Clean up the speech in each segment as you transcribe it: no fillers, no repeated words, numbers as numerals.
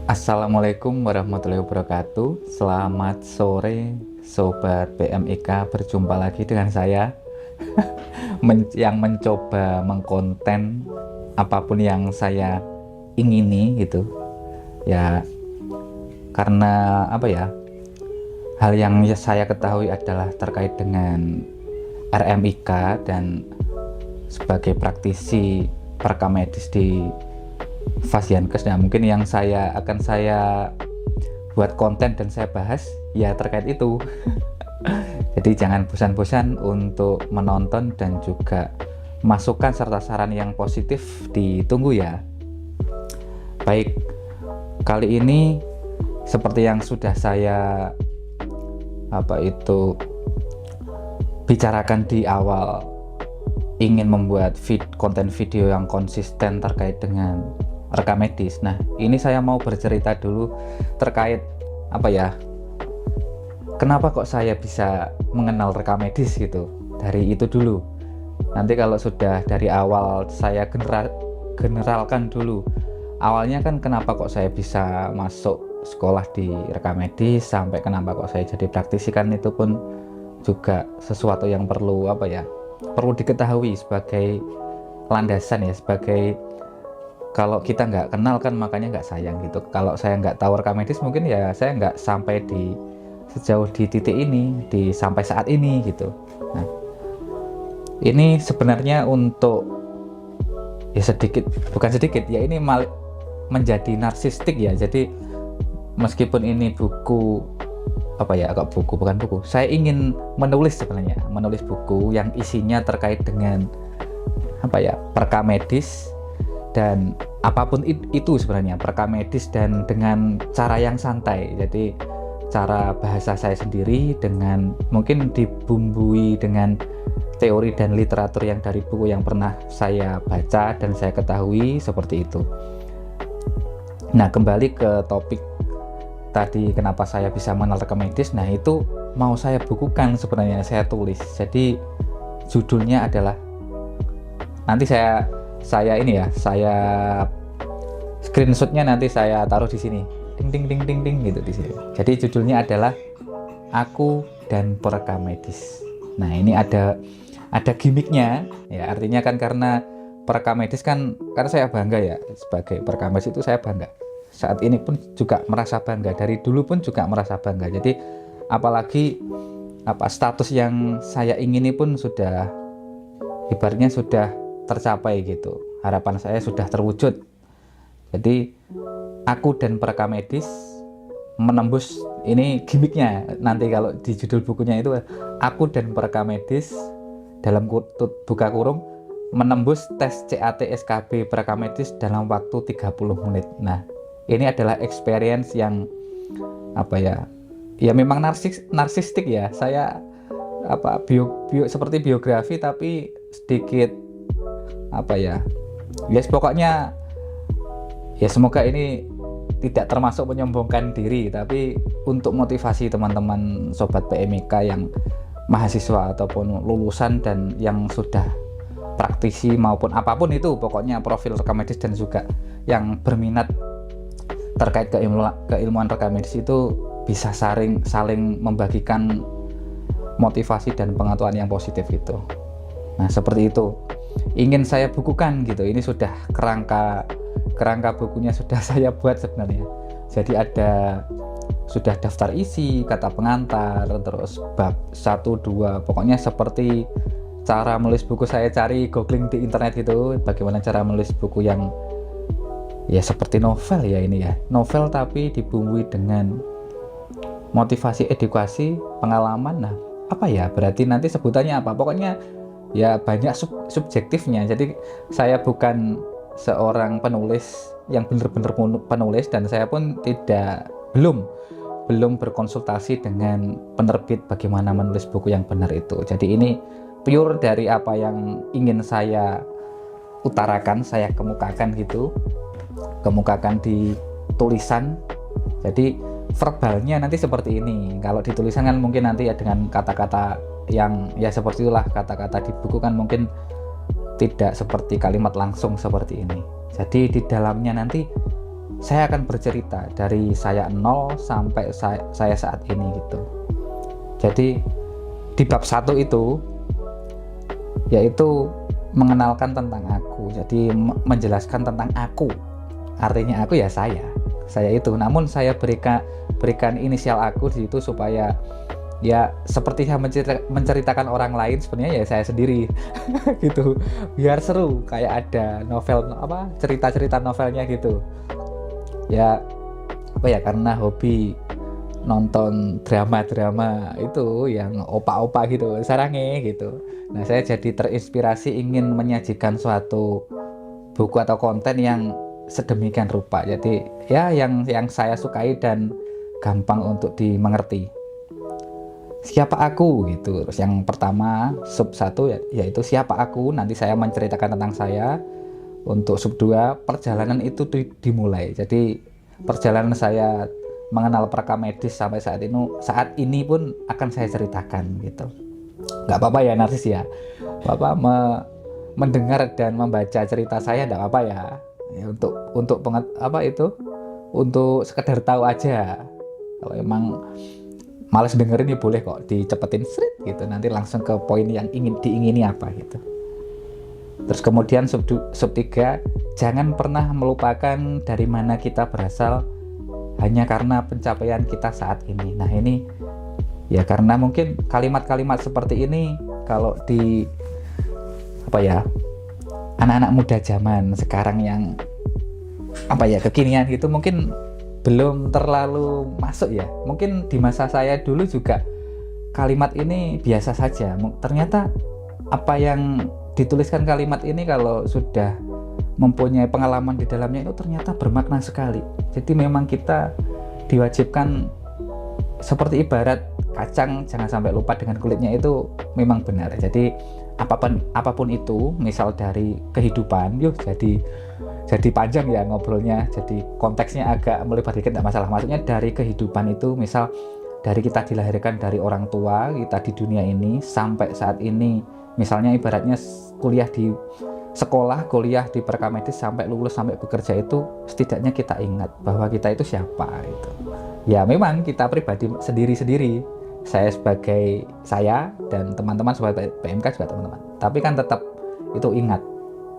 Assalamualaikum warahmatullahi wabarakatuh. Selamat sore Sobat BMIK, berjumpa lagi dengan saya yang mencoba mengkonten apapun yang saya ingini gitu. Ya, karena apa ya? Hal yang saya ketahui adalah terkait dengan RMIK dan sebagai praktisi perekam medis di Fasiankes. Nah, mungkin yang akan saya buat konten dan saya bahas ya terkait itu. Jadi jangan bosan-bosan untuk menonton dan juga masukan serta saran yang positif ditunggu ya. Baik, kali ini seperti yang sudah saya bicarakan di awal, ingin membuat konten video yang konsisten terkait dengan rekam medis. Nah, ini saya mau bercerita dulu terkait kenapa kok saya bisa mengenal rekam medis gitu. Dari itu dulu. Nanti kalau sudah dari awal saya generalkan dulu. Awalnya kan kenapa kok saya bisa masuk sekolah di rekam medis, sampai kenapa kok saya jadi praktisi, kan itu pun juga sesuatu yang perlu diketahui sebagai landasan ya, sebagai kalau kita nggak kenal kan makanya nggak sayang gitu. Kalau saya nggak tahu rekam medis mungkin ya saya nggak sampai di sejauh di titik ini, sampai saat ini gitu. Nah, ini sebenarnya untuk ya bukan sedikit ya, ini menjadi narsistik ya. Jadi meskipun ini buku bukan buku, saya ingin menulis buku yang isinya terkait dengan perekam medis dan apapun itu sebenarnya, perekam medis dan dengan cara yang santai. Jadi cara bahasa saya sendiri dengan mungkin dibumbui dengan teori dan literatur yang dari buku yang pernah saya baca dan saya ketahui, seperti itu. Nah, kembali ke topik tadi, kenapa saya bisa mengenal rekam medis. Nah, itu mau saya bukukan sebenarnya, saya tulis. Jadi judulnya adalah, nanti saya screenshotnya nanti saya taruh di sini, ding ding ding ding gitu di sini. Jadi judulnya adalah Aku dan Perekam Medis. Nah, ini ada gimmicknya ya, artinya kan karena perekam medis kan, karena saya bangga ya sebagai perekam medis, itu saya bangga. Saat ini pun juga merasa bangga, dari dulu pun juga merasa bangga. Jadi apalagi status yang saya ingini pun sudah ibaratnya sudah tercapai gitu. Harapan saya sudah terwujud. Jadi aku dan perekam medis menembus, ini gimmicknya nanti kalau di judul bukunya itu, Aku dan Perekam Medis dalam buka kurung menembus tes CAT SKB perekam medis dalam waktu 30 menit. Nah, ini adalah experience yang ya memang narsistik ya. Saya seperti biografi tapi sedikit pokoknya ya, semoga ini tidak termasuk menyombongkan diri, tapi untuk motivasi teman-teman sobat PMIK yang mahasiswa ataupun lulusan dan yang sudah praktisi maupun apapun itu, pokoknya profil rekam medis dan juga yang berminat terkait keilmuan rekam medis itu bisa saling membagikan motivasi dan pengetahuan yang positif gitu. Nah, seperti itu ingin saya bukukan gitu. Ini sudah kerangka bukunya sudah saya buat sebenarnya. Jadi sudah daftar isi, kata pengantar, terus bab 1, 2, pokoknya seperti cara menulis buku. Saya cari googling di internet itu, bagaimana cara menulis buku yang ya seperti novel ya, ini ya novel tapi dibumbui dengan motivasi, edukasi, pengalaman. Nah, berarti nanti sebutannya apa, pokoknya ya banyak subjektifnya. Jadi saya bukan seorang penulis yang benar-benar penulis, dan saya pun belum berkonsultasi dengan penerbit bagaimana menulis buku yang benar itu. Jadi ini pure dari apa yang ingin saya utarakan, saya kemukakan di tulisan. Jadi verbalnya nanti seperti ini. Kalau di tulisan kan mungkin nanti ya dengan kata-kata yang ya seperti itulah, kata-kata di buku kan mungkin tidak seperti kalimat langsung seperti ini. Jadi di dalamnya nanti saya akan bercerita dari saya nol sampai saya saat ini gitu. Jadi di bab 1 itu yaitu mengenalkan tentang aku. Jadi menjelaskan tentang aku. Artinya aku ya saya itu. Namun saya berikan inisial aku di situ supaya ya seperti saya menceritakan orang lain, sebenarnya ya saya sendiri gitu, biar seru, kayak ada novel cerita-cerita novelnya gitu ya. Karena hobi nonton drama-drama itu yang opa-opa gitu sarange gitu. Nah, saya jadi terinspirasi ingin menyajikan suatu buku atau konten yang sedemikian rupa. Jadi ya yang saya sukai dan gampang untuk dimengerti. Siapa aku gitu. Terus yang pertama sub 1 yaitu siapa aku, nanti saya menceritakan tentang saya. Untuk sub 2 perjalanan itu dimulai. Jadi perjalanan saya mengenal perekam medis sampai saat ini pun akan saya ceritakan gitu. Nggak apa-apa ya narsis ya, Bapak mendengar dan membaca cerita saya nggak apa-apa ya, untuk sekedar tahu aja. Kalau emang males dengerin ya boleh kok dicepetin srit gitu, nanti langsung ke poin yang diingini apa gitu. Terus kemudian sub 3, jangan pernah melupakan dari mana kita berasal hanya karena pencapaian kita saat ini. Nah, ini ya karena mungkin kalimat-kalimat seperti ini kalau di anak-anak muda zaman sekarang yang kekinian gitu mungkin belum terlalu masuk ya. Mungkin di masa saya dulu juga kalimat ini biasa saja. Ternyata apa yang dituliskan kalimat ini kalau sudah mempunyai pengalaman di dalamnya itu ternyata bermakna sekali. Jadi memang kita diwajibkan, seperti ibarat kacang jangan sampai lupa dengan kulitnya, itu memang benar. Jadi apapun itu, misal dari kehidupan, jadi panjang ya ngobrolnya, jadi konteksnya agak melebar dikit, tidak masalah. Maksudnya dari kehidupan itu, misal dari kita dilahirkan dari orang tua kita di dunia ini sampai saat ini, misalnya ibaratnya kuliah di sekolah, kuliah di perekam medis sampai lulus, sampai bekerja, itu setidaknya kita ingat bahwa kita itu siapa itu. Ya memang kita pribadi sendiri-sendiri, saya sebagai saya dan teman-teman sebagai PMK juga teman-teman, tapi kan tetap itu ingat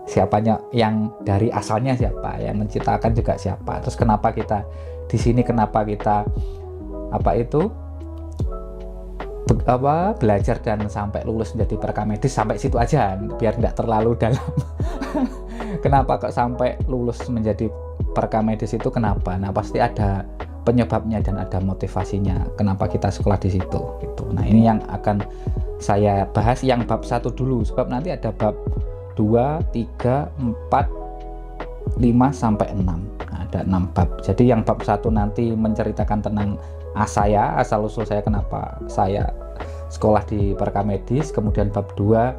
siapanya, yang dari asalnya siapa, yang menciptakan juga siapa, terus kenapa kita di sini, kenapa kita belajar dan sampai lulus menjadi perekam medis, sampai situ aja biar tidak terlalu dalam. Kenapa kok sampai lulus menjadi perekam medis itu, kenapa? Nah, pasti ada penyebabnya dan ada motivasinya kenapa kita sekolah di situ gitu. Nah, ini yang akan saya bahas yang bab 1 dulu, sebab nanti ada bab 2, 3, 4, 5 sampai 6. Nah, ada 6 bab. Jadi yang bab 1 nanti menceritakan tentang asal usul saya, kenapa saya sekolah di perekam medis. Kemudian bab 2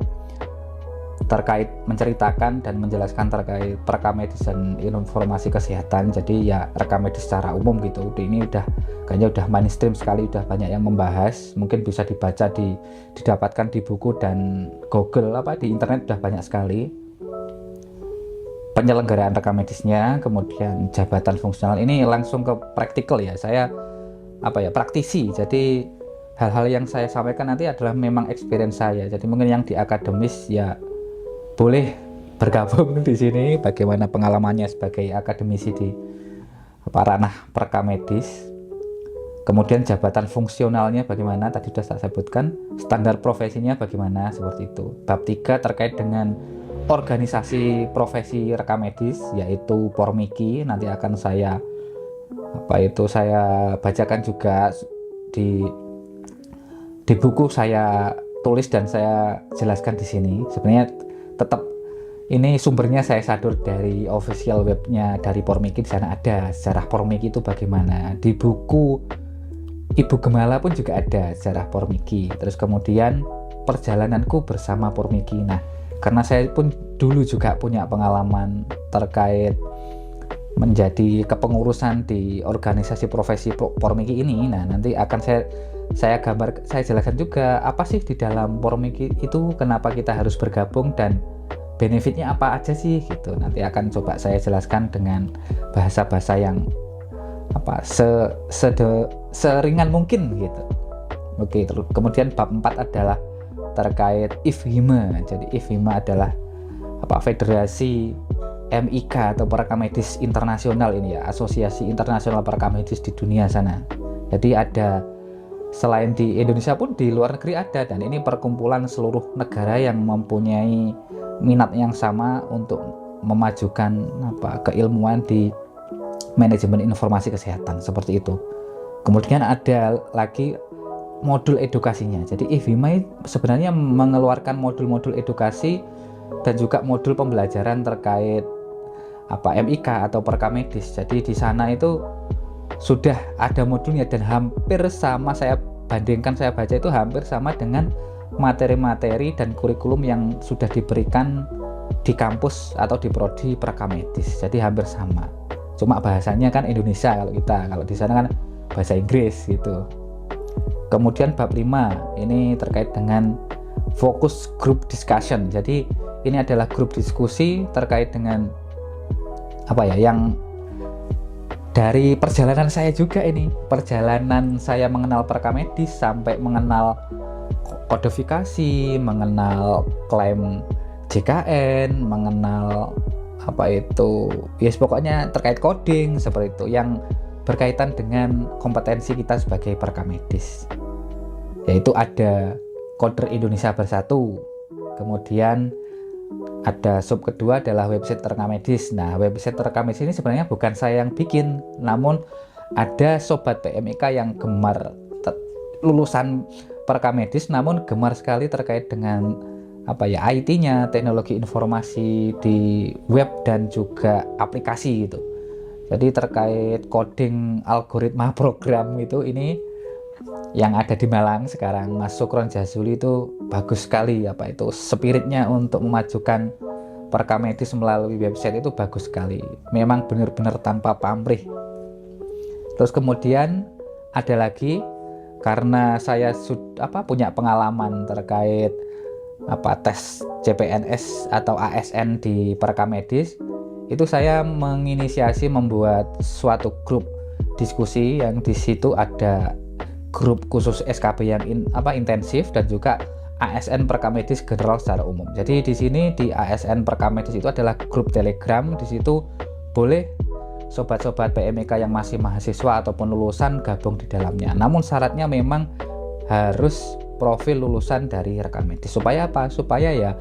terkait menceritakan dan menjelaskan terkait perekam medis dan informasi kesehatan. Jadi ya rekam medis secara umum gitu. Ini kayaknya udah mainstream sekali, udah banyak yang membahas. Mungkin bisa dibaca didapatkan di buku dan Google di internet, udah banyak sekali. Penyelenggaraan rekam medisnya, kemudian jabatan fungsional, ini langsung ke praktikal ya. Saya praktisi. Jadi hal-hal yang saya sampaikan nanti adalah memang experience saya. Jadi mungkin yang di akademis ya boleh bergabung di sini, bagaimana pengalamannya sebagai akademisi di ranah perekam medis. Kemudian jabatan fungsionalnya bagaimana, tadi sudah saya sebutkan. Standar profesinya bagaimana, seperti itu. Bab 3 terkait dengan organisasi profesi rekam medis, yaitu Pormiki. Nanti akan saya bacakan juga di buku, saya tulis dan saya jelaskan di sini. Sebenarnya tetap ini sumbernya saya sadur dari official webnya dari Pormiki. Di sana ada sejarah Pormiki itu bagaimana. Di buku Ibu Gemala pun juga ada sejarah Pormiki. Terus kemudian perjalananku bersama Pormiki. Nah, karena saya pun dulu juga punya pengalaman terkait menjadi kepengurusan di organisasi profesi Pormiki ini. Nah, nanti akan saya jelaskan juga apa sih di dalam Pormiki itu, kenapa kita harus bergabung, dan benefitnya apa aja sih gitu. Nanti akan coba saya jelaskan dengan bahasa-bahasa yang seringan mungkin gitu. Oke, terus kemudian bab 4 adalah terkait IFHIMA. Jadi IFHIMA adalah federasi MIK atau perekam medis internasional ini ya, Asosiasi Internasional Perekam Medis di dunia sana. Jadi ada selain di Indonesia pun di luar negeri ada, dan ini perkumpulan seluruh negara yang mempunyai minat yang sama untuk memajukan keilmuan di manajemen informasi kesehatan seperti itu. Kemudian ada lagi modul edukasinya. Jadi IFHIMA sebenarnya mengeluarkan modul-modul edukasi dan juga modul pembelajaran terkait MIK atau perekam medis. Jadi di sana itu sudah ada modulnya dan hampir sama, saya baca itu hampir sama dengan materi-materi dan kurikulum yang sudah diberikan di kampus atau di prodi perekam medis. Jadi hampir sama. Cuma bahasanya kan Indonesia kalau di sana kan bahasa Inggris gitu. Kemudian bab 5 ini terkait dengan focus group discussion. Jadi ini adalah grup diskusi terkait dengan yang dari perjalanan saya juga ini. Perjalanan saya mengenal perekam medis sampai mengenal kodifikasi, mengenal klaim JKN, mengenal pokoknya terkait coding seperti itu yang berkaitan dengan kompetensi kita sebagai perekam medis. Yaitu ada Coder Indonesia Bersatu. Kemudian ada sub kedua adalah website terekam medis. Nah, website terekam medis ini sebenarnya bukan saya yang bikin, namun ada sobat PMIK yang gemar lulusan perekam medis, namun gemar sekali terkait dengan IT-nya, teknologi informasi di web dan juga aplikasi gitu. Jadi terkait coding algoritma program itu, ini yang ada di Malang sekarang, Mas Sukron Jazuli itu bagus sekali spiritnya untuk memajukan perekam medis melalui website itu bagus sekali. Memang benar-benar tanpa pamrih. Terus kemudian ada lagi, karena saya punya pengalaman terkait tes CPNS atau ASN di perekam medis, itu saya menginisiasi membuat suatu grup diskusi yang di situ ada grup khusus SKB yang intensif dan juga ASN perekam medis general secara umum. Jadi di sini di ASN perekam medis itu adalah grup Telegram. Di situ boleh sobat-sobat PMIK yang masih mahasiswa ataupun lulusan gabung di dalamnya. Namun syaratnya memang harus profil lulusan dari rekam medis. Supaya apa? Supaya ya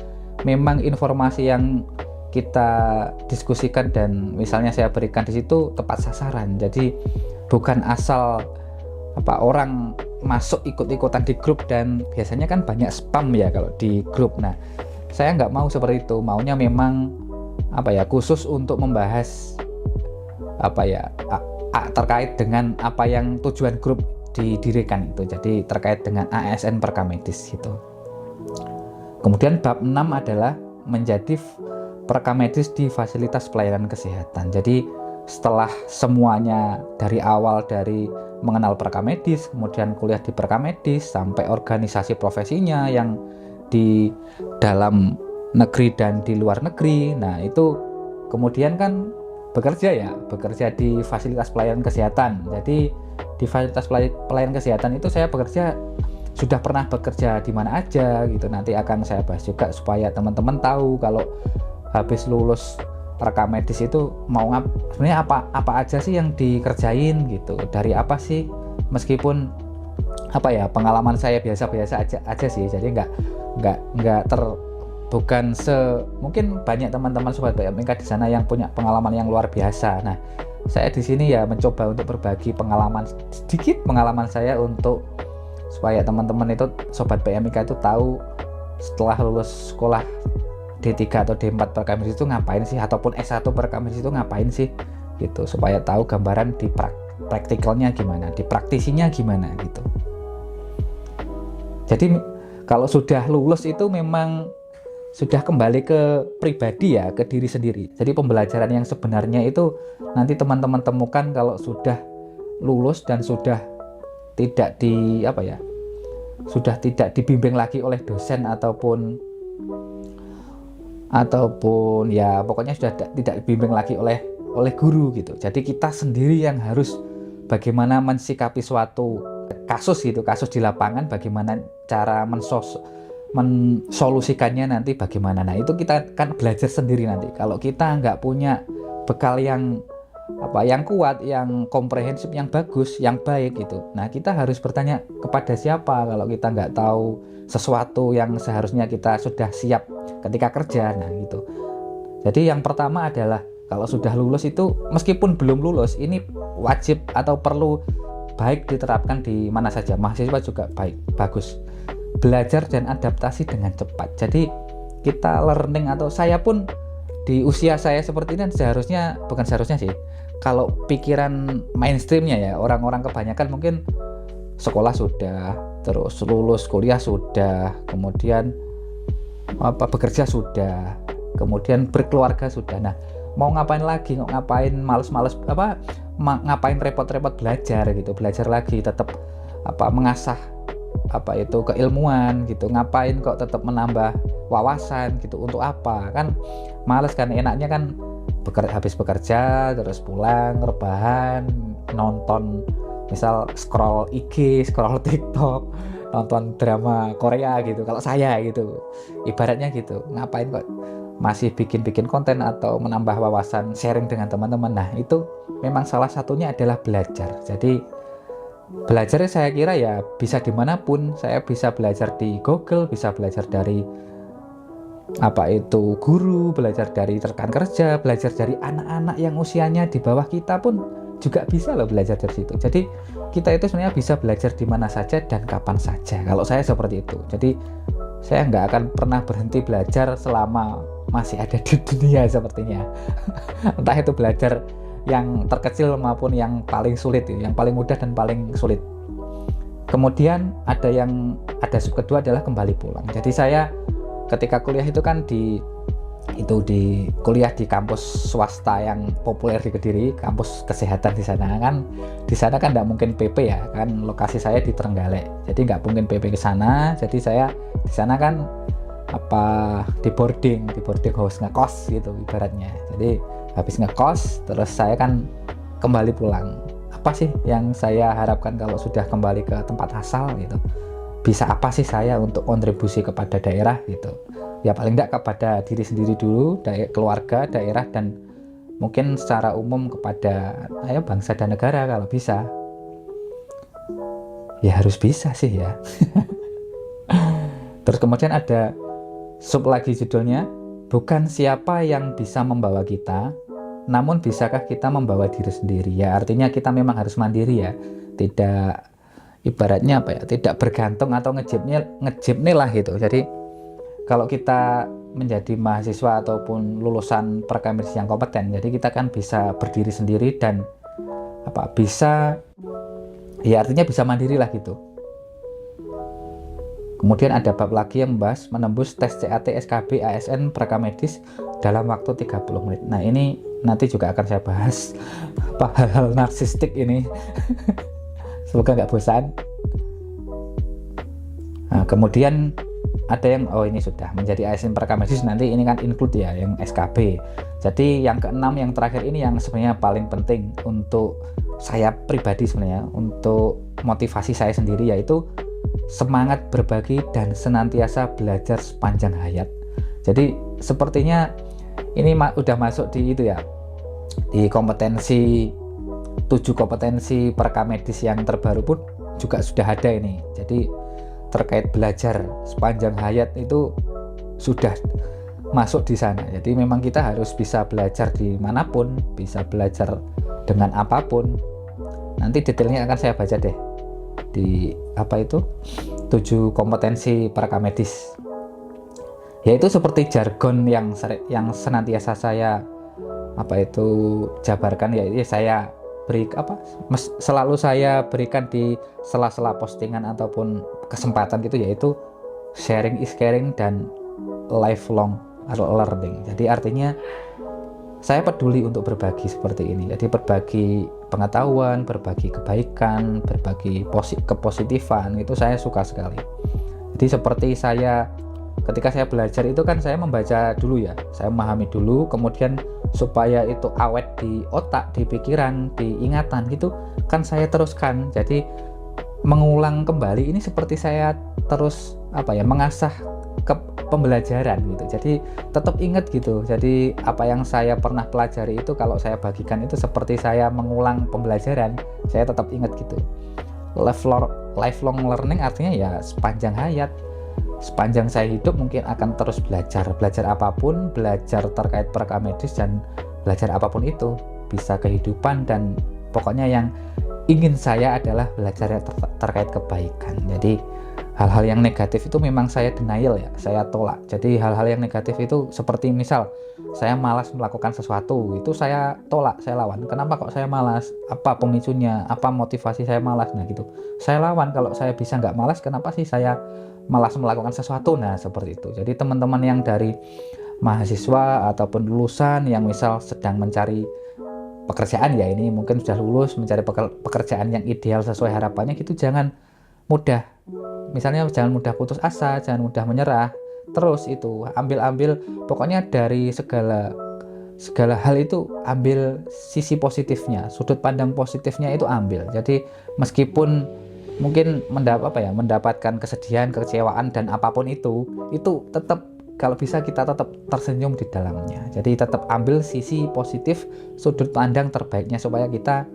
memang informasi yang kita diskusikan dan misalnya saya berikan di situ tepat sasaran. Jadi bukan asal orang masuk ikut-ikutan di grup, dan biasanya kan banyak spam ya kalau di grup. Nah, saya nggak mau seperti itu. Maunya memang khusus untuk membahas terkait dengan apa yang tujuan grup didirikan itu. Jadi terkait dengan ASN perekam medis gitu. Kemudian bab 6 adalah menjadi perekam medis di fasilitas pelayanan kesehatan. Jadi setelah semuanya dari awal, dari mengenal perekam medis, kemudian kuliah di perekam medis, sampai organisasi profesinya yang di dalam negeri dan di luar negeri. Nah, itu kemudian kan bekerja di fasilitas pelayanan kesehatan. Jadi di fasilitas pelayanan kesehatan itu saya sudah pernah bekerja di mana aja gitu. Nanti akan saya bahas juga supaya teman-teman tahu kalau habis lulus perekam medis itu mau sebenarnya apa aja sih yang dikerjain gitu. Dari apa sih, meskipun pengalaman saya biasa-biasa aja sih. Jadi bukan mungkin banyak teman-teman sobat PMIK di sana yang punya pengalaman yang luar biasa. Nah, saya di sini ya mencoba untuk berbagi sedikit pengalaman saya untuk supaya teman-teman itu sobat PMIK itu tahu setelah lulus sekolah D3 atau D4 perekam medis itu ngapain sih, ataupun S1 perekam medis itu ngapain sih gitu, supaya tahu gambaran di praktikalnya gimana, di praktisinya gimana gitu. Jadi kalau sudah lulus itu memang sudah kembali ke pribadi ya, ke diri sendiri. Jadi pembelajaran yang sebenarnya itu nanti teman-teman temukan kalau sudah lulus dan sudah tidak sudah tidak dibimbing lagi oleh dosen ataupun ataupun ya pokoknya sudah tidak dibimbing lagi oleh guru gitu. Jadi kita sendiri yang harus bagaimana mensikapi suatu kasus gitu, kasus di lapangan, bagaimana cara mensolusikannya nanti bagaimana. Nah itu kita kan belajar sendiri nanti. Kalau kita nggak punya bekal yang kuat, yang komprehensif, yang bagus, yang baik gitu. Nah kita harus bertanya kepada siapa kalau kita nggak tahu sesuatu yang seharusnya kita sudah siap ketika kerja. Nah gitu. Jadi yang pertama adalah kalau sudah lulus itu, meskipun belum lulus, ini wajib atau perlu baik diterapkan di mana saja. Mahasiswa juga bagus. Belajar dan adaptasi dengan cepat. Jadi kita learning, atau saya pun di usia saya seperti ini bukan seharusnya sih. Kalau pikiran mainstreamnya ya, orang-orang kebanyakan mungkin sekolah sudah, terus lulus kuliah sudah, kemudian bekerja sudah, kemudian berkeluarga sudah. Nah, mau ngapain lagi? Ngapain males-males ngapain repot-repot belajar gitu. Belajar lagi, tetap mengasah keilmuan gitu. Ngapain kok tetap menambah wawasan gitu, untuk apa? Kan males kan, enaknya kan habis bekerja terus pulang, rebahan, nonton, misal scroll IG, scroll TikTok, nonton drama Korea gitu. Kalau saya gitu, ibaratnya gitu. Ngapain kok masih bikin konten atau menambah wawasan, sharing dengan teman-teman. Nah itu memang salah satunya adalah belajar. Jadi belajar saya kira ya bisa dimanapun. Saya bisa belajar di Google, bisa belajar dari guru, belajar dari rekan kerja, belajar dari anak-anak yang usianya di bawah kita pun juga bisa loh belajar dari situ. Jadi kita itu sebenarnya bisa belajar di mana saja dan kapan saja. Kalau saya seperti itu. Jadi saya nggak akan pernah berhenti belajar selama masih ada di dunia sepertinya. Entah itu belajar yang terkecil maupun yang paling sulit, yang paling mudah dan paling sulit. Kemudian ada sub kedua adalah kembali pulang. Jadi saya ketika kuliah itu kan di kuliah di kampus swasta yang populer di Kediri, kampus kesehatan di sana kan. Di sana kan nggak mungkin PP ya, kan lokasi saya di Trenggalek. Jadi nggak mungkin PP ke sana. Jadi saya di sana kan di boarding house, ngekos gitu ibaratnya. Jadi habis ngekos terus saya kan kembali pulang. Apa sih yang saya harapkan kalau sudah kembali ke tempat asal gitu? Bisa apa sih saya untuk kontribusi kepada daerah gitu? Ya paling tidak kepada diri sendiri dulu, keluarga, daerah, dan mungkin secara umum kepada bangsa dan negara kalau bisa. Ya harus bisa sih ya. Terus kemudian ada sub lagi judulnya, bukan siapa yang bisa membawa kita, namun bisakah kita membawa diri sendiri. Ya artinya kita memang harus mandiri ya, tidak ibaratnya tidak bergantung atau ngejipni lah gitu. Jadi kalau kita menjadi mahasiswa ataupun lulusan perkamedis yang kompeten, jadi kita kan bisa berdiri sendiri dan artinya bisa mandiri lah gitu. Kemudian ada bab lagi yang membahas menembus tes CAT, SKB, ASN prakamedis dalam waktu 30 menit. Nah ini nanti juga akan saya bahas hal-hal narsistik ini. Semoga nggak bosan. Nah, kemudian ada yang ini sudah menjadi ASN prakamedis, nanti ini kan include ya yang SKB. Jadi yang keenam, yang terakhir ini yang sebenarnya paling penting untuk saya pribadi sebenarnya, untuk motivasi saya sendiri, yaitu semangat berbagi dan senantiasa belajar sepanjang hayat. Jadi sepertinya ini udah masuk di itu ya, di kompetensi 7 kompetensi prakamedis yang terbaru pun juga sudah ada ini. Jadi terkait belajar sepanjang hayat itu sudah masuk di sana. Jadi memang kita harus bisa belajar dimanapun, bisa belajar dengan apapun. Nanti detailnya akan saya baca deh di 7 kompetensi prakamedis. Yaitu seperti jargon yang senantiasa saya jabarkan, yaitu saya selalu saya berikan di sela-sela postingan ataupun kesempatan gitu, yaitu sharing is caring dan lifelong learning. Jadi artinya saya peduli untuk berbagi seperti ini. Jadi berbagi pengetahuan, berbagi kebaikan, berbagi kepositifan, itu saya suka sekali. Jadi seperti saya ketika saya belajar itu kan saya membaca dulu ya, saya memahami dulu, kemudian supaya itu awet di otak, di pikiran, di ingatan gitu kan saya teruskan. Jadi mengulang kembali ini seperti saya terus mengasah ke pembelajaran gitu. Jadi tetap ingat gitu. Jadi apa yang saya pernah pelajari itu kalau saya bagikan itu seperti saya mengulang pembelajaran, saya tetap ingat gitu. Lifelong learning artinya ya sepanjang hayat, sepanjang saya hidup mungkin akan terus belajar apapun, belajar terkait perekam medis dan belajar apapun itu, bisa kehidupan dan pokoknya yang ingin saya adalah belajar terkait kebaikan. Jadi hal-hal yang negatif itu memang saya denial ya, saya tolak. Jadi hal-hal yang negatif itu seperti misal saya malas melakukan sesuatu, itu saya tolak, saya lawan. Kenapa kok saya malas? Apa pemicunya? Apa motivasi saya malas? Nah gitu, saya lawan. Kalau saya bisa nggak malas, kenapa sih saya malas melakukan sesuatu? Nah seperti itu. Jadi teman-teman yang dari mahasiswa ataupun lulusan yang misal sedang mencari pekerjaan ya, ini mungkin sudah lulus mencari pekerjaan yang ideal sesuai harapannya gitu, jangan mudah jangan mudah putus asa, jangan mudah menyerah. Terus itu ambil pokoknya dari segala hal itu ambil sisi positifnya, sudut pandang positifnya itu ambil. Jadi meskipun mungkin mendapatkan kesedihan, kekecewaan dan apapun itu tetap kalau bisa kita tetap tersenyum di dalamnya. Jadi tetap ambil sisi positif, sudut pandang terbaiknya supaya kita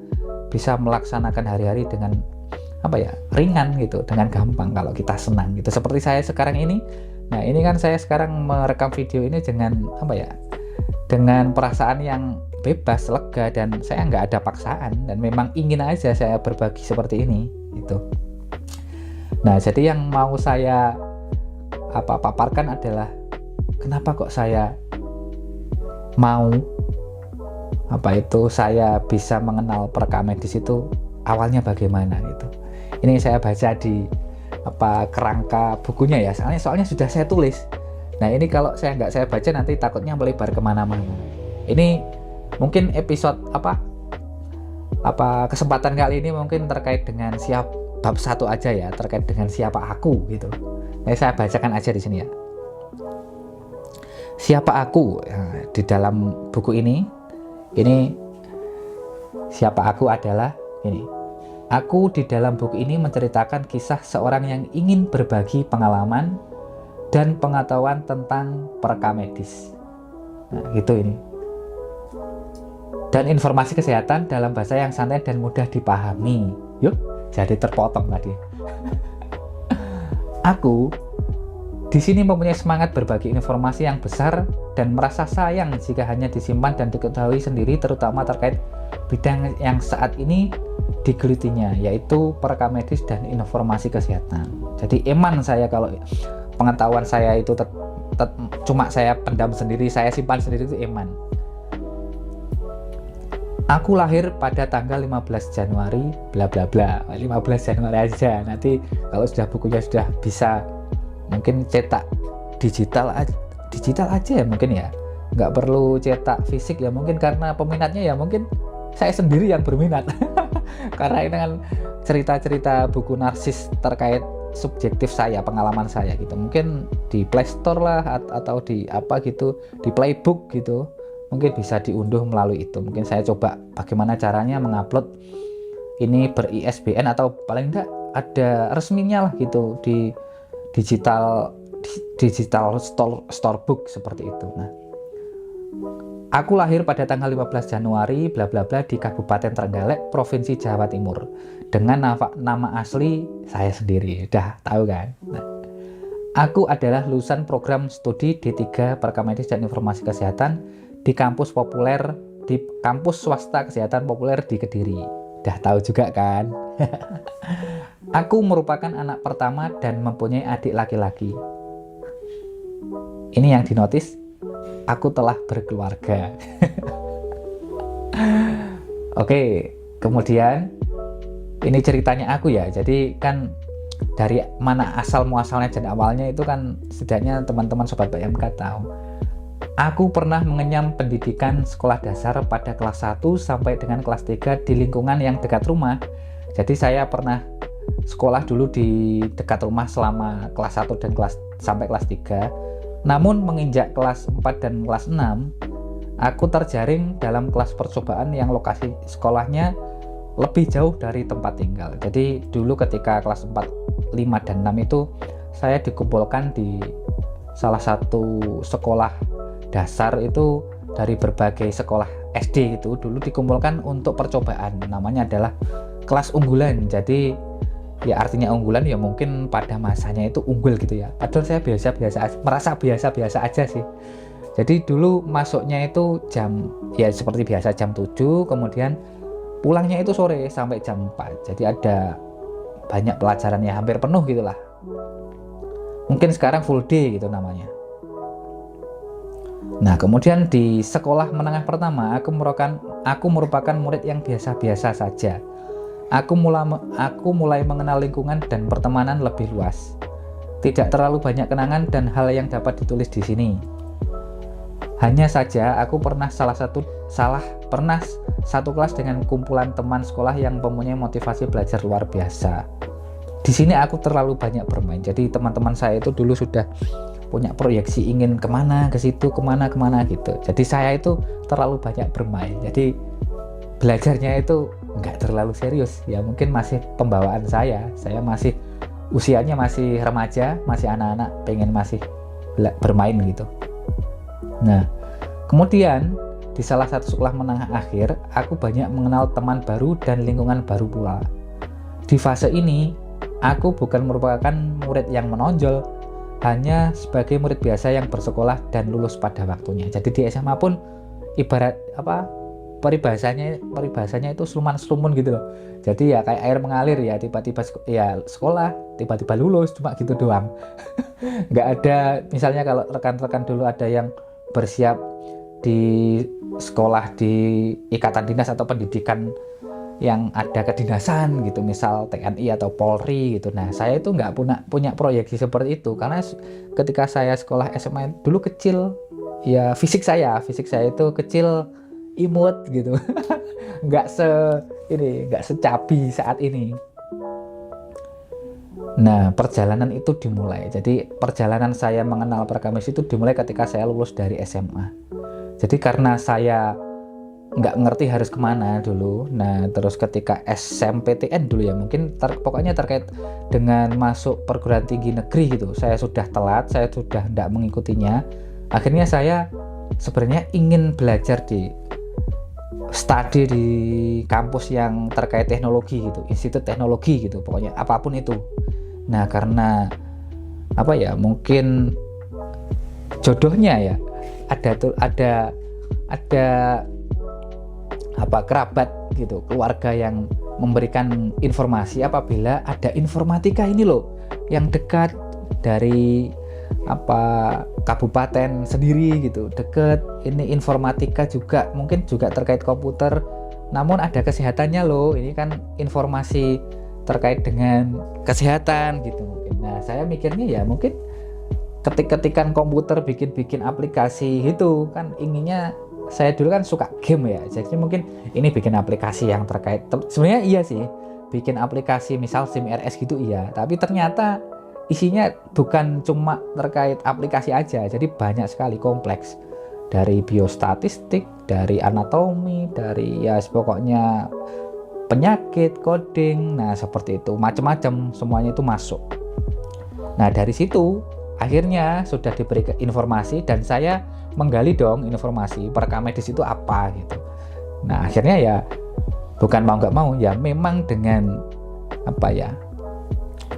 bisa melaksanakan hari-hari dengan ringan gitu, dengan gampang kalau kita senang gitu. Seperti saya sekarang ini. Nah, ini kan saya sekarang merekam video ini dengan dengan perasaan yang bebas, lega, dan saya nggak ada paksaan dan memang ingin aja saya berbagi seperti ini gitu. Nah, jadi yang mau saya paparkan adalah kenapa kok saya mau saya bisa mengenal perekam medis itu awalnya bagaimana gitu. Ini saya baca di kerangka bukunya ya, soalnya sudah saya tulis. Nah ini kalau nggak saya baca nanti takutnya melebar kemana-mana. Ini mungkin episode kesempatan kali ini mungkin terkait dengan bab 1 aja ya, terkait dengan siapa aku gitu. Nah, saya bacakan aja di sini ya. Siapa aku? Nah, di dalam buku ini siapa aku adalah ini. Aku di dalam buku ini menceritakan kisah seorang yang ingin berbagi pengalaman dan pengetahuan tentang perekam medis. Nah, gitu ini. Dan informasi kesehatan dalam bahasa yang santai dan mudah dipahami. Yuk, jadi terpotong tadi. Aku di sini mempunyai semangat berbagi informasi yang besar dan merasa sayang jika hanya disimpan dan diketahui sendiri, terutama terkait bidang yang saat ini digelutinya, yaitu perekam medis dan informasi kesehatan. Jadi eman saya kalau pengetahuan saya itu cuma saya pendam sendiri, saya simpan sendiri, itu eman. Aku lahir pada tanggal 15 Januari bla bla bla. 15 Januari aja. Nanti kalau sudah bukunya sudah bisa mungkin cetak digital aja ya mungkin ya. Nggak perlu cetak fisik ya mungkin, karena peminatnya ya mungkin saya sendiri yang berminat. Karena ini kan cerita-cerita buku narsis terkait subjektif saya, pengalaman saya gitu. Mungkin di Play Store lah atau di di Playbook gitu. Mungkin bisa diunduh melalui itu. Mungkin saya coba bagaimana caranya mengupload ini ber-ISBN atau paling enggak ada resminya lah gitu di digital storebook seperti itu. Nah, aku lahir pada tanggal 15 Januari bla bla bla di Kabupaten Trenggalek, Provinsi Jawa Timur, dengan nama asli saya sendiri. Udah tahu kan? Nah, aku adalah lulusan program studi D3 Perekam Medis dan Informasi Kesehatan di kampus swasta kesehatan populer di Kediri. Udah tahu juga kan? Aku merupakan anak pertama dan mempunyai adik laki-laki. Ini yang dinotis, aku telah berkeluarga. Oke, kemudian ini ceritanya aku ya. Jadi kan dari mana asal muasalnya dan awalnya itu kan setidaknya teman-teman sobat PMK tahu. Aku pernah mengenyam pendidikan sekolah dasar pada kelas 1 sampai dengan kelas 3 di lingkungan yang dekat rumah. Jadi saya pernah sekolah dulu di dekat rumah selama kelas 1 dan kelas sampai kelas 3. Namun menginjak kelas 4 dan kelas 6, aku terjaring dalam kelas percobaan yang lokasi sekolahnya lebih jauh dari tempat tinggal. Jadi dulu ketika kelas 4, 5, dan 6 itu saya dikumpulkan di salah satu sekolah dasar itu dari berbagai sekolah SD itu dulu dikumpulkan untuk percobaan. Namanya adalah kelas unggulan. Jadi ya artinya unggulan ya mungkin pada masanya itu unggul gitu ya. Padahal saya merasa biasa-biasa aja sih. Jadi dulu masuknya itu jam ya seperti biasa jam 7, kemudian pulangnya itu sore sampai jam 4. Jadi ada banyak pelajaran ya, hampir penuh gitulah. Mungkin sekarang full day gitu namanya. Nah, kemudian di sekolah menengah pertama aku merupakan murid yang biasa-biasa saja. Aku mulai mengenal lingkungan dan pertemanan lebih luas. Tidak terlalu banyak kenangan dan hal yang dapat ditulis di sini. Hanya saja aku pernah satu kelas dengan kumpulan teman sekolah yang mempunyai motivasi belajar luar biasa. Di sini aku terlalu banyak bermain. Jadi teman-teman saya itu dulu sudah punya proyeksi ingin kemana, ke situ, kemana gitu. Jadi saya itu terlalu banyak bermain. Jadi belajarnya itu nggak terlalu serius. Ya mungkin masih pembawaan saya masih usianya masih remaja, masih anak-anak, pengen masih bermain gitu. Nah, kemudian di salah satu sekolah menengah akhir, aku banyak mengenal teman baru dan lingkungan baru pula. Di fase ini, aku bukan merupakan murid yang menonjol, hanya sebagai murid biasa yang bersekolah dan lulus pada waktunya. Jadi di SMA pun ibarat peribahasanya itu sluman-slumun gitu loh. Jadi ya kayak air mengalir ya, tiba-tiba ya sekolah, tiba-tiba lulus, cuma gitu doang. Nggak ada, misalnya kalau rekan-rekan dulu ada yang bersiap di sekolah di ikatan dinas atau pendidikan yang ada kedinasan gitu, misal TNI atau Polri gitu. Nah, saya itu nggak punya proyeksi seperti itu karena ketika saya sekolah SMA dulu kecil, ya fisik saya itu kecil, imut gitu. nggak secabi saat ini. Nah, perjalanan itu dimulai. Jadi perjalanan saya mengenal Prakamis itu dimulai ketika saya lulus dari SMA. Jadi karena saya nggak ngerti harus kemana dulu. Nah, terus ketika SMPTN dulu ya, mungkin pokoknya terkait dengan masuk perguruan tinggi negeri gitu, saya sudah telat, saya sudah tidak mengikutinya. Akhirnya saya sebenarnya ingin belajar di studi di kampus yang terkait teknologi gitu, institut teknologi gitu, pokoknya apapun itu. Nah, karena mungkin jodohnya ya, ada kerabat gitu, keluarga yang memberikan informasi apabila ada informatika ini loh yang dekat dari kabupaten sendiri gitu, dekat ini informatika juga, mungkin juga terkait komputer, namun ada kesehatannya loh, ini kan informasi terkait dengan kesehatan gitu mungkin. Nah, saya mikirnya ya mungkin ketik-ketikan komputer, bikin aplikasi itu kan inginnya. Saya dulu kan suka game ya, jadi mungkin ini bikin aplikasi yang terkait, sebenarnya iya sih, bikin aplikasi misal SIM RS gitu iya, tapi ternyata isinya bukan cuma terkait aplikasi aja, jadi banyak sekali, kompleks, dari biostatistik, dari anatomi, dari ya pokoknya penyakit, coding, nah seperti itu, macam-macam, semuanya itu masuk. Nah, dari situ akhirnya sudah diberi informasi dan saya menggali dong informasi Prakamedis itu apa gitu. Nah, akhirnya ya bukan mau nggak mau ya, memang dengan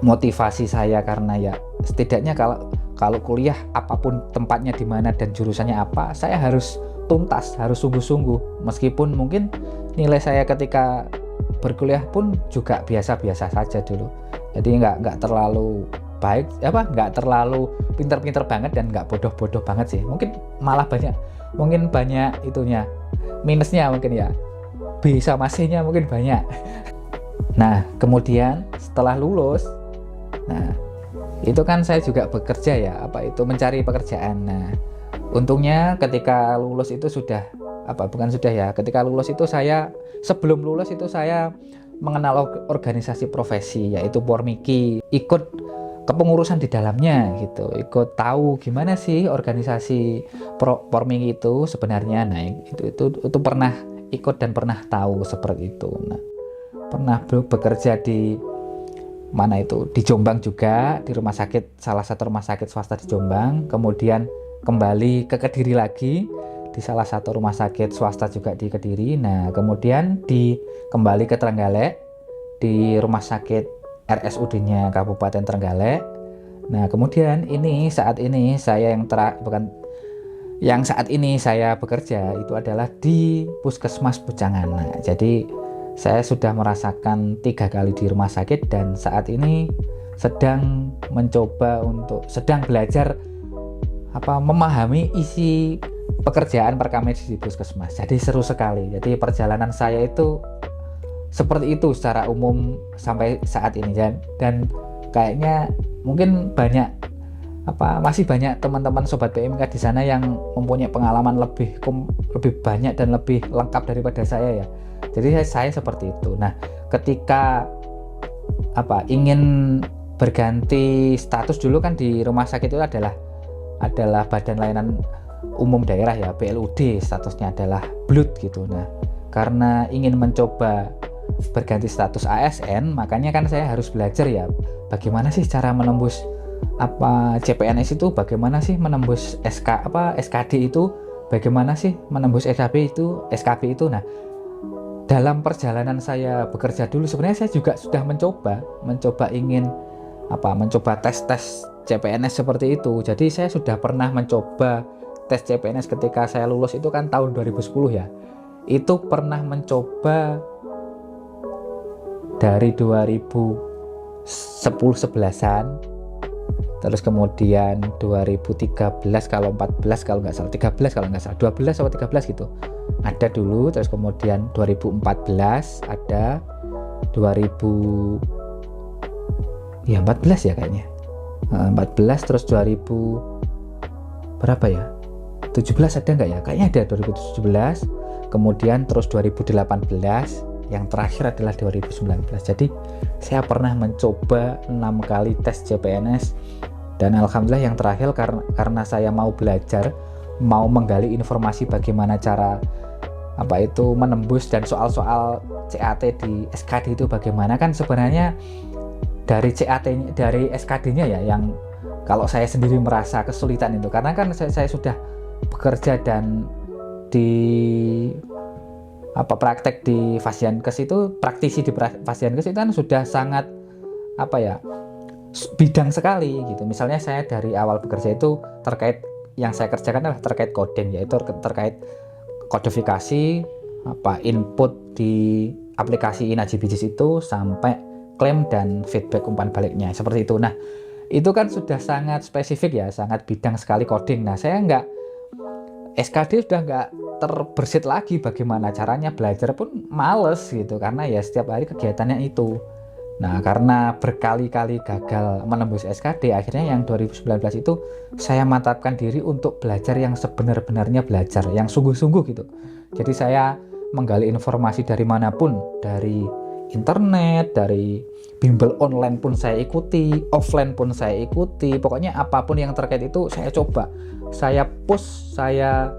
motivasi saya, karena ya setidaknya kalau kuliah apapun tempatnya di mana dan jurusannya apa, saya harus tuntas, harus sungguh-sungguh, meskipun mungkin nilai saya ketika berkuliah pun juga biasa-biasa saja dulu. Jadi nggak terlalu baik, nggak terlalu pinter-pinter banget dan nggak bodoh-bodoh banget sih. Mungkin malah banyak itunya, minusnya mungkin ya. B sama C-nya mungkin banyak. Nah, kemudian setelah lulus, nah itu kan saya juga bekerja ya, mencari pekerjaan. Nah, untungnya ketika lulus itu ketika lulus itu sebelum lulus itu saya mengenal organisasi profesi, yaitu Pormiki, ikut kepengurusan di dalamnya gitu, ikut tahu gimana sih organisasi forming itu sebenarnya. Nah itu pernah ikut dan pernah tahu seperti itu. Nah pernah bekerja di mana itu, di Jombang juga, di rumah sakit, salah satu rumah sakit swasta di Jombang, kemudian kembali ke Kediri lagi di salah satu rumah sakit swasta juga di Kediri. Nah kemudian kembali ke Trenggalek di rumah sakit RSUD-nya Kabupaten Trenggalek. Nah kemudian saat ini saya saat ini saya bekerja itu adalah di Puskesmas Bujangan. Nah, jadi saya sudah merasakan 3 kali di rumah sakit dan saat ini sedang belajar memahami isi pekerjaan prakamedis di Puskesmas. Jadi seru sekali. Jadi perjalanan saya itu seperti itu secara umum sampai saat ini, dan kayaknya mungkin masih banyak teman-teman sobat PMK di sana yang mempunyai pengalaman lebih banyak dan lebih lengkap daripada saya ya. Jadi saya seperti itu. Nah, ketika ingin berganti status, dulu kan di rumah sakit itu adalah Badan Layanan Umum Daerah ya, BLUD, statusnya adalah BLUD gitu. Nah, karena ingin mencoba berganti status ASN, makanya kan saya harus belajar ya bagaimana sih cara menembus CPNS itu, bagaimana sih menembus SKD itu, bagaimana sih menembus SKB itu. Nah dalam perjalanan saya bekerja dulu sebenarnya saya juga sudah mencoba ingin mencoba tes CPNS seperti itu. Jadi saya sudah pernah mencoba tes CPNS ketika saya lulus itu kan tahun 2010 ya. Itu pernah mencoba dari 2010-11an, terus kemudian 2013 kalau 14 kalau nggak salah, 13 kalau nggak salah, 12 atau 13 gitu ada dulu, terus kemudian 2014 ada, 2014 ya kayaknya, 14, terus 2000 berapa ya, 17 ada nggak ya, kayaknya ada 2017, kemudian terus 2018, yang terakhir adalah 2019. Jadi saya pernah mencoba 6 kali tes CPNS dan alhamdulillah yang terakhir karena saya mau belajar, mau menggali informasi bagaimana cara menembus dan soal-soal CAT di SKD itu bagaimana. Kan sebenarnya dari SKD-nya ya yang kalau saya sendiri merasa kesulitan itu, karena kan saya sudah bekerja dan praktek di Fasiankes itu, praktisi di Fasiankes itu kan sudah sangat bidang sekali gitu. Misalnya saya dari awal bekerja itu terkait yang saya kerjakan adalah terkait coding, yaitu terkait kodifikasi input di aplikasi Inajibijis itu sampai klaim dan feedback umpan baliknya seperti itu. Nah itu kan sudah sangat spesifik ya, sangat bidang sekali coding. Nah saya SKD sudah nggak terbersit lagi, bagaimana caranya belajar pun males gitu, karena ya setiap hari kegiatannya itu. Nah karena berkali-kali gagal menembus SKD, akhirnya yang 2019 itu saya mantapkan diri untuk belajar yang sebenar-benarnya belajar, yang sungguh-sungguh gitu. Jadi saya menggali informasi dari manapun, dari internet, dari bimbel online pun saya ikuti, offline pun saya ikuti, pokoknya apapun yang terkait itu saya coba, saya push, saya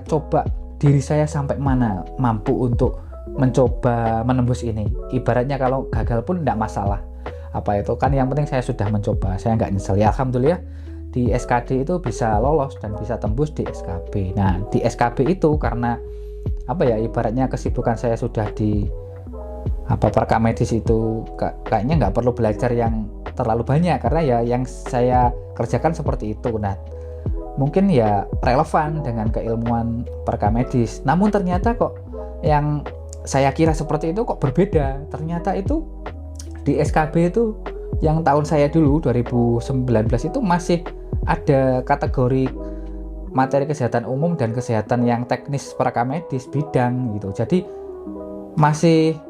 coba diri saya sampai mana mampu untuk mencoba menembus ini. Ibaratnya kalau gagal pun tidak masalah, kan yang penting saya sudah mencoba, saya nggak nyesel ya. Alhamdulillah di SKD itu bisa lolos dan bisa tembus di SKB. Nah di SKB itu karena ibaratnya kesibukan saya sudah di prakamedis itu, kayaknya nggak perlu belajar yang terlalu banyak karena ya yang saya kerjakan seperti itu. Nah mungkin ya relevan dengan keilmuan prakamedis, namun ternyata kok yang saya kira seperti itu kok berbeda. Ternyata itu di SKB itu yang tahun saya dulu 2019 itu masih ada kategori materi kesehatan umum dan kesehatan yang teknis prakamedis bidang gitu. Jadi masih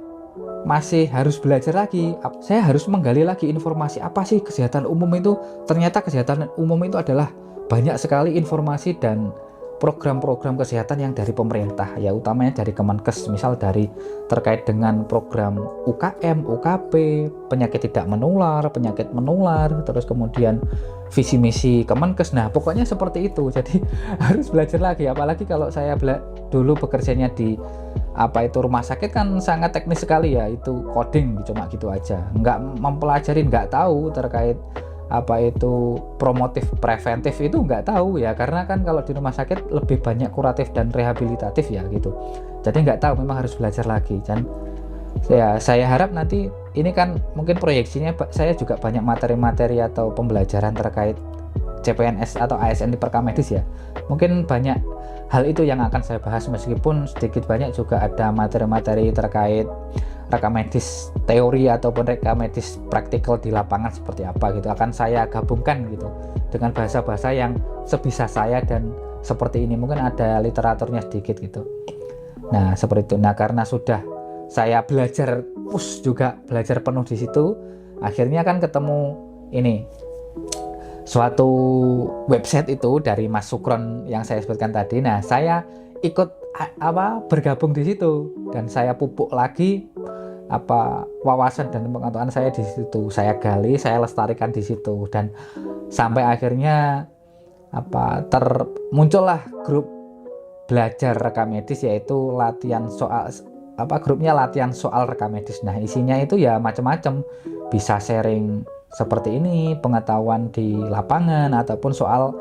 harus belajar lagi. Saya harus menggali lagi informasi apa sih kesehatan umum itu. Ternyata kesehatan umum itu adalah banyak sekali informasi dan program-program kesehatan yang dari pemerintah, ya utamanya dari Kemenkes, misal dari terkait dengan program UKM, UKP, penyakit tidak menular, penyakit menular, terus kemudian visi misi Kemenkes. Nah pokoknya seperti itu. Jadi harus belajar lagi, apalagi kalau saya dulu bekerjanya di rumah sakit kan sangat teknis sekali ya, itu coding cuma gitu aja, nggak mempelajari, nggak tahu terkait promotif preventif itu nggak tahu ya, karena kan kalau di rumah sakit lebih banyak kuratif dan rehabilitatif ya gitu, jadi nggak tahu, memang harus belajar lagi. Dan ya saya harap nanti ini kan mungkin proyeksinya saya juga banyak materi-materi atau pembelajaran terkait CPNS atau ASN di Perkamedis ya, mungkin banyak hal itu yang akan saya bahas, meskipun sedikit banyak juga ada materi-materi terkait rekam medis teori ataupun rekam medis praktikal di lapangan seperti apa gitu, akan saya gabungkan gitu dengan bahasa-bahasa yang sebisa saya dan seperti ini, mungkin ada literaturnya sedikit gitu. Nah seperti itu. Nah karena sudah saya belajar belajar penuh di situ, akhirnya kan ketemu ini suatu website itu dari Mas Sukron yang saya sebutkan tadi. Nah saya ikut bergabung di situ dan saya pupuk lagi wawasan dan pengetahuan saya di situ, saya gali, saya lestarikan di situ, dan sampai akhirnya muncullah grup belajar rekam medis, yaitu latihan soal grupnya latihan soal rekam medis. Nah isinya itu ya macam-macam, bisa sharing seperti ini, pengetahuan di lapangan, ataupun soal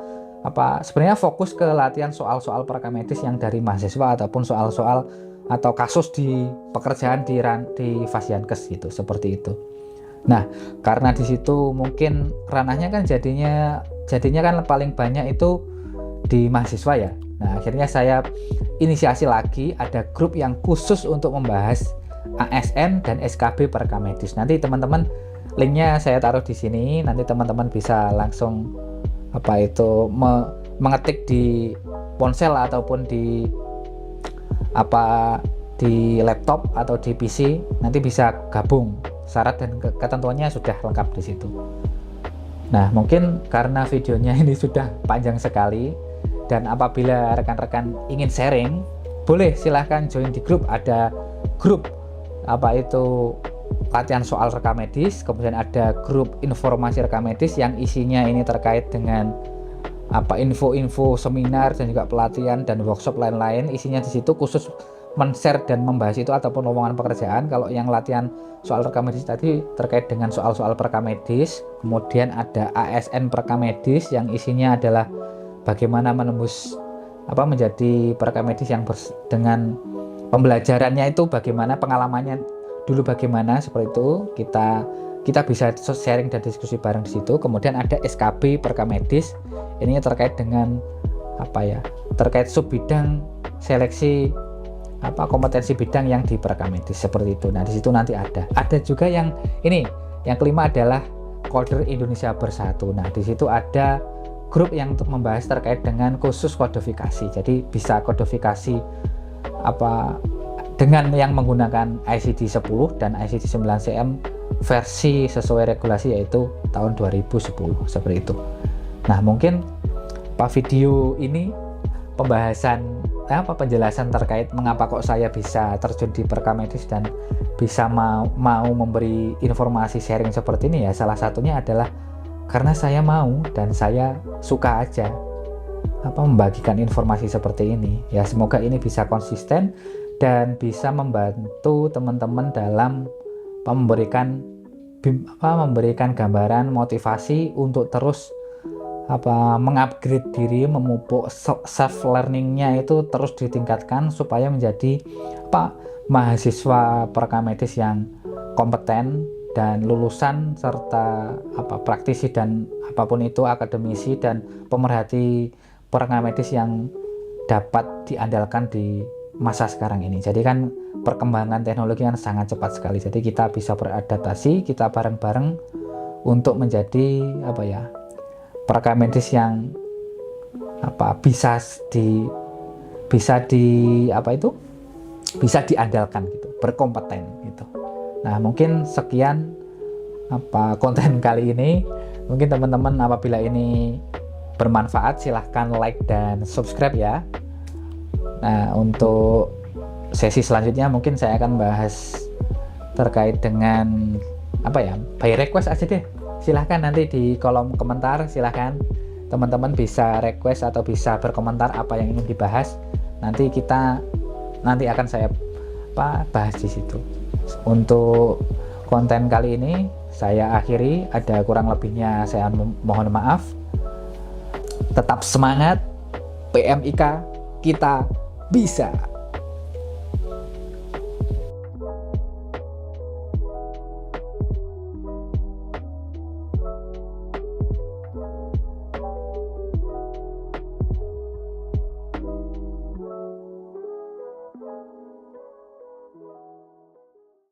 sebenarnya fokus ke latihan soal-soal rekam medis yang dari mahasiswa, ataupun soal-soal atau kasus di pekerjaan di Fasiankes gitu, seperti itu. Nah karena di situ mungkin ranahnya kan jadinya kan paling banyak itu di mahasiswa ya. Nah akhirnya saya inisiasi lagi ada grup yang khusus untuk membahas ASN dan SKB Perkamedis. Nanti teman-teman, linknya saya taruh di sini, nanti teman-teman bisa langsung mengetik di ponsel ataupun di laptop atau di PC, nanti bisa gabung. Syarat dan ketentuannya sudah lengkap di situ. Nah mungkin karena videonya ini sudah panjang sekali, dan apabila rekan-rekan ingin sharing, boleh silahkan join di grup. Ada grup latihan soal rekam medis, kemudian ada grup informasi rekam medis yang isinya ini terkait dengan info-info seminar dan juga pelatihan dan workshop lain-lain. Isinya di situ khusus men-share dan membahas itu ataupun lowongan pekerjaan. Kalau yang latihan soal rekam medis tadi terkait dengan soal-soal rekam medis. Kemudian ada ASN rekam medis yang isinya adalah bagaimana menembus menjadi rekam medis yang dengan pembelajarannya itu bagaimana, pengalamannya dulu bagaimana, seperti itu kita bisa sharing dan diskusi bareng di situ. Kemudian ada SKB rekam medis, ini terkait dengan terkait sub bidang seleksi kompetensi bidang yang di rekam medis, seperti itu. Nah di situ nanti ada juga yang kelima adalah Coder Indonesia Bersatu. Nah di situ ada grup yang untuk membahas terkait dengan khusus kodifikasi, jadi bisa kodifikasi dengan yang menggunakan ICD 10 dan ICD 9 CM versi sesuai regulasi, yaitu tahun 2010, seperti itu. Nah mungkin video ini pembahasan penjelasan terkait mengapa kok saya bisa terjun di Perkamedis dan bisa mau memberi informasi sharing seperti ini ya, salah satunya adalah karena saya mau dan saya suka aja membagikan informasi seperti ini ya. Semoga ini bisa konsisten dan bisa membantu teman-teman dalam memberikan gambaran motivasi untuk terus mengupgrade diri, memupuk self learningnya itu terus ditingkatkan supaya menjadi mahasiswa Perkamedis yang kompeten dan lulusan serta praktisi dan apapun itu, akademisi dan pemerhati Perkamedis yang dapat diandalkan di masa sekarang ini. Jadi kan perkembangan teknologi kan sangat cepat sekali, jadi kita bisa beradaptasi, kita bareng-bareng untuk menjadi Perkamedis yang bisa diandalkan gitu, berkompeten gitu. Nah mungkin sekian konten kali ini. Mungkin teman-teman apabila ini bermanfaat silahkan like dan subscribe ya. Nah, untuk sesi selanjutnya mungkin saya akan bahas terkait dengan apa ya, by request aja deh. Silahkan nanti di kolom komentar, silahkan teman-teman bisa request atau bisa berkomentar apa yang ingin dibahas. Nanti akan saya bahas di situ. Untuk konten kali ini saya akhiri, ada kurang lebihnya saya mohon maaf. Tetap semangat, PMIK kita bisa.